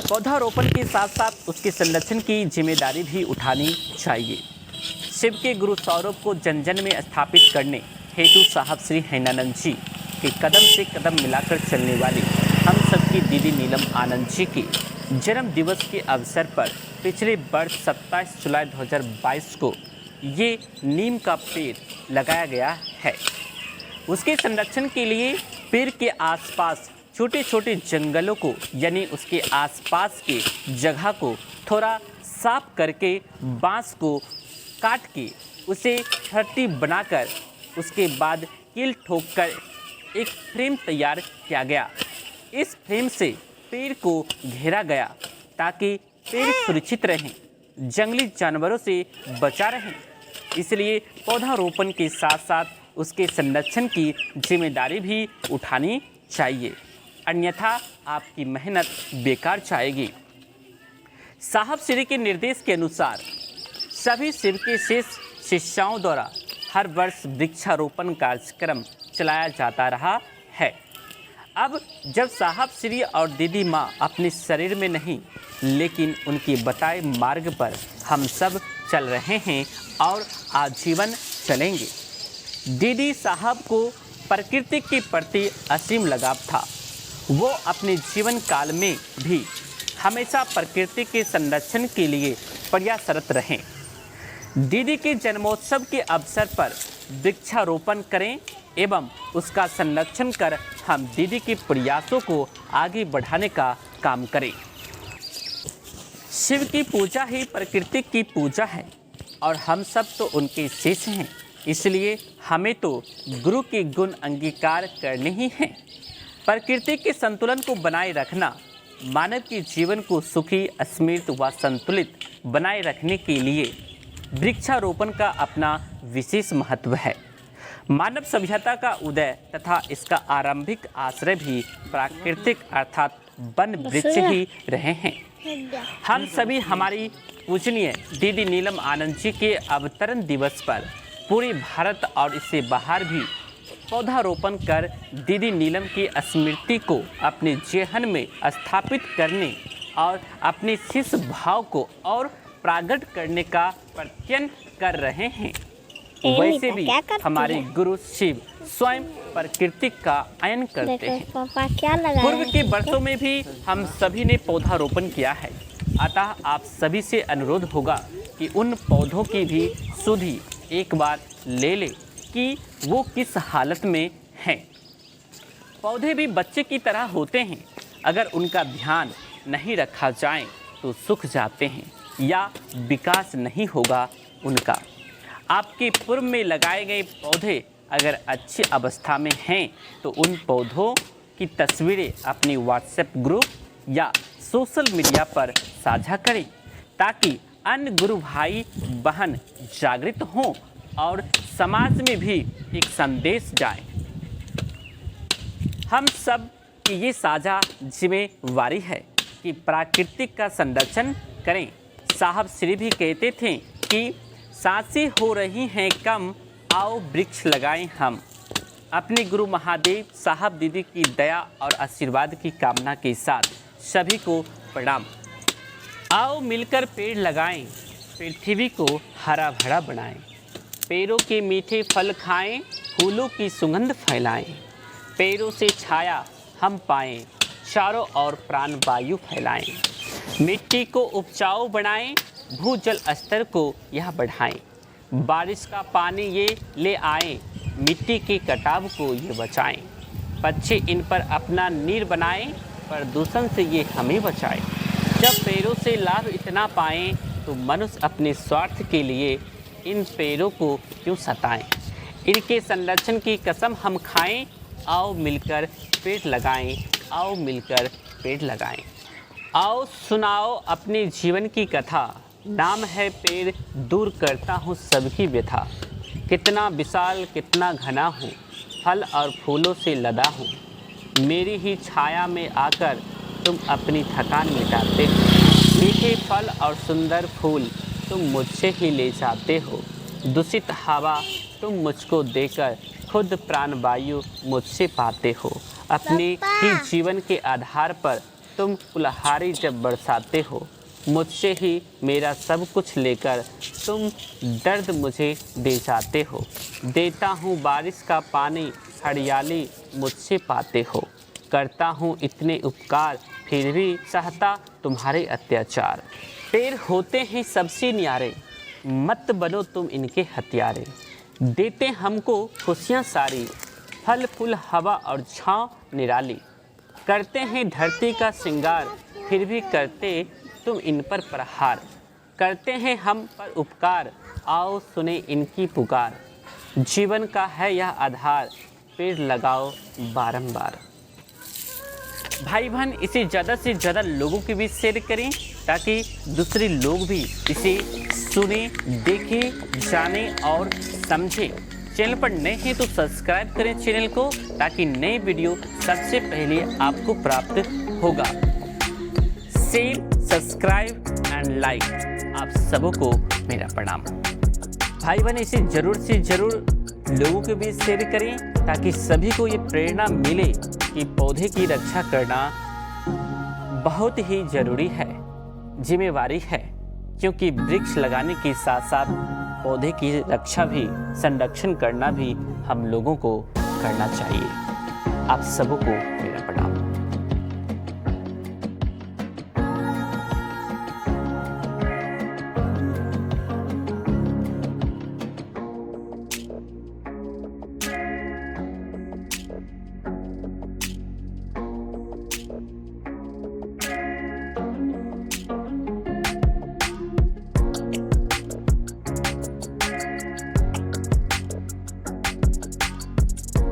पौधारोपण के साथ साथ उसके संरक्षण की जिम्मेदारी भी उठानी चाहिए। शिव के गुरु सौरभ को जन जन में स्थापित करने हेतु साहब श्री हैनानंद जी के कदम से कदम मिलाकर चलने वाली हम सबकी दीदी नीलम आनंद जी के जन्म दिवस के अवसर पर पिछले वर्ष 27 जुलाई 2022 को ये नीम का पेड़ लगाया गया है। उसके संरक्षण के लिए पेड़ के आसपास छोटे छोटे जंगलों को यानी उसके आसपास के जगह को थोड़ा साफ करके बांस को काट के उसे छठी बनाकर उसके बाद कील ठोककर एक फ्रेम तैयार किया गया। इस फ्रेम से पेड़ को घेरा गया ताकि पेड़ सुरक्षित रहें, जंगली जानवरों से बचा रहें। इसलिए पौधारोपण के साथ साथ उसके संरक्षण की जिम्मेदारी भी उठानी चाहिए, अन्यथा आपकी मेहनत बेकार जाएगी। साहब श्री के निर्देश के अनुसार सभी शिव के शेष शिष्यों द्वारा हर वर्ष वृक्षारोपण कार्यक्रम चलाया जाता रहा है। अब जब साहब श्री और दीदी माँ अपने शरीर में नहीं लेकिन उनके बताए मार्ग पर हम सब चल रहे हैं और आजीवन चलेंगे। दीदी साहब को प्रकृति के प्रति असीम लगाव था। वो अपने जीवन काल में भी हमेशा प्रकृति के संरक्षण के लिए प्रयासरत रहें। दीदी के जन्मोत्सव के अवसर पर वृक्षारोपण करें एवं उसका संरक्षण कर हम दीदी के प्रयासों को आगे बढ़ाने का काम करें। शिव की पूजा ही प्रकृति की पूजा है और हम सब तो उनके शिष्य हैं, इसलिए हमें तो गुरु के गुण अंगीकार करने ही हैं। प्रकृति के संतुलन को बनाए रखना मानव के जीवन को सुखी, स्मृत व संतुलित बनाए रखने के लिए वृक्षारोपण का अपना विशेष महत्व है। मानव सभ्यता का उदय तथा इसका आरंभिक आश्रय भी प्राकृतिक अर्थात वन वृक्ष ही रहे हैं। हम सभी हमारी पूजनीय दीदी नीलम आनंद जी के अवतरण दिवस पर पूरे भारत और इससे बाहर भी पौधारोपण कर दीदी नीलम की स्मृति को अपने जेहन में स्थापित करने और अपने शिष्य भाव को और प्रागट करने का प्रयत्न कर रहे हैं। वैसे भी हमारे गुरु शिव स्वयं प्रकृति का अयन करते हैं। पूर्व के वर्षों में भी हम सभी ने पौधारोपण किया है, अतः आप सभी से अनुरोध होगा कि उन पौधों की भी सुधि एक बार ले लें कि वो किस हालत में हैं। पौधे भी बच्चे की तरह होते हैं, अगर उनका ध्यान नहीं रखा जाए तो सूख जाते हैं या विकास नहीं होगा उनका। आपके पूर्व में लगाए गए पौधे अगर अच्छी अवस्था में हैं तो उन पौधों की तस्वीरें अपनी व्हाट्सएप ग्रुप या सोशल मीडिया पर साझा करें ताकि अन्य गुरु भाई बहन जागृत हों और समाज में भी एक संदेश जाए। हम सब की ये साझा जिम्मेवारी है कि प्राकृतिक का संरक्षण करें। साहब श्री भी कहते थे कि सांसें हो रही हैं कम, आओ वृक्ष लगाएं हम। अपने गुरु महादेव साहब दीदी की दया और आशीर्वाद की कामना के साथ सभी को प्रणाम। आओ मिलकर पेड़ लगाएं, पृथ्वी को हरा भरा बनाएं, पेड़ों के मीठे फल खाएं, फूलों की सुगंध फैलाएं, पेड़ों से छाया हम पाएं, चारों ओर प्राण वायु फैलाएं, मिट्टी को उपजाऊ बनाएं, भूजल स्तर को यह बढ़ाएं, बारिश का पानी ये ले आएं, मिट्टी के कटाव को ये बचाएं, पक्षी इन पर अपना नीर बनाएं, प्रदूषण से ये हमें बचाएं। जब पेड़ों से लाभ इतना पाएं तो मनुष्य अपने स्वार्थ के लिए इन पेड़ों को क्यों सताएं। इनके संरक्षण की कसम हम खाएं, आओ मिलकर पेड़ लगाएं, आओ मिलकर पेड़ लगाएं। आओ सुनाओ अपने जीवन की कथा, नाम है पेड़, दूर करता हूँ सबकी व्यथा। कितना विशाल कितना घना हूँ, फल और फूलों से लदा हूँ, मेरी ही छाया में आकर तुम अपनी थकान मिटाते हो। मीठे फल और सुंदर फूल तुम मुझसे ही ले जाते हो, दूषित हवा तुम मुझको देकर खुद प्राण वायु मुझसे पाते हो। अपने ही जीवन के आधार पर तुम फुलहारी जब बरसाते हो, मुझसे ही मेरा सब कुछ लेकर तुम दर्द मुझे दे जाते हो। देता हूँ बारिश का पानी, हरियाली मुझसे पाते हो। करता हूँ इतने उपकार, फिर भी सहता तुम्हारे अत्याचार। पेड़ होते हैं सबसे न्यारे, मत बनो तुम इनके हथियारे। देते हमको खुशियाँ सारी, फल फूल हवा और छाँव निराली। करते हैं धरती का श्रृंगार, फिर भी करते तुम इन पर प्रहार। करते हैं हम पर उपकार, आओ सुने इनकी पुकार। जीवन का है यह आधार, पेड़ लगाओ बारंबार। भाई बहन, इसे ज़्यादा से ज़्यादा लोगों के बीच शेयर करें ताकि दूसरे लोग भी इसे सुने, देखें, जानें और समझें। चैनल पर नए हैं तो सब्सक्राइब करें चैनल को, ताकि नई वीडियो सबसे पहले आपको प्राप्त होगा। शेयर, सब्सक्राइब एंड लाइक, आप सबों को मेरा प्रणाम। भाई बहन, इसे ज़रूर से ज़रूर लोगों के बीच शेयर करें ताकि सभी को ये प्रेरणा मिले कि पौधे की रक्षा करना बहुत ही ज़रूरी है, जिम्मेवारी है। क्योंकि वृक्ष लगाने के साथ साथ पौधे की रक्षा भी, संरक्षण करना भी हम लोगों को करना चाहिए। आप सबों को